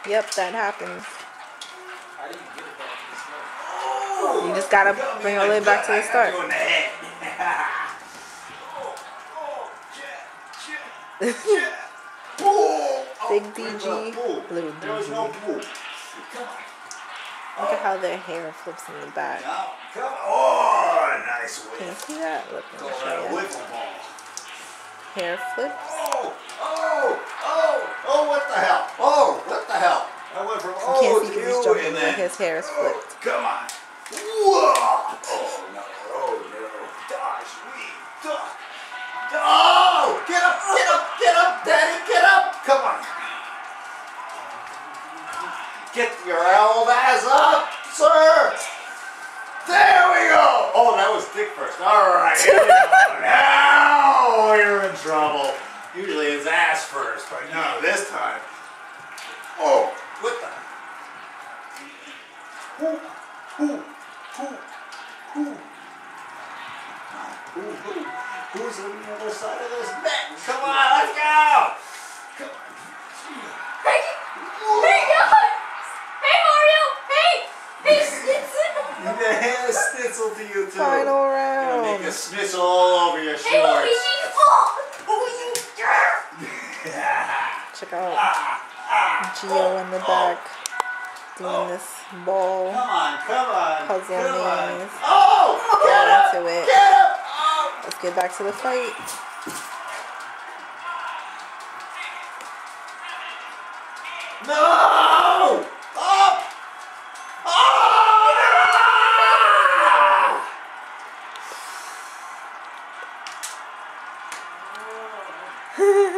Yep, that happens. How do you get it back to the start? You just gotta bring it all the way back to the start. Big DG, little DG. Look at how their hair flips in the back. Oh, nice whip. Can you see that? Look, let me Call show that a you. wiffle ball. Hair flips. Oh, what the hell? Oh, what the hell? I went from You can't see to because he's you jumping, and but then... his hair is flipped. Come on. Whoa. Oh, no. Oh, no. Gosh, oh, get up, Daddy, get up. Come on. Get your old ass up, sir. There we go. Oh, that was Dick first. All right. Here we go. Now we're in trouble. Usually it's ass first, but no, this time. Oh, what the? Who's on the other side of this net? Come on, let's go. Come on. Hey, guys! Hey, Mario! Hey, Snitzel! Yeah, Snitzel to you too. Final Gonna round. make a snitzel all over your shorts. Hey, Luigi! Oh, you Check out Gio in the back doing this ball Come on. puzzle maze. Oh! Get into it. Get up! Oh! Let's get back to the fight. No! Up! Oh! No!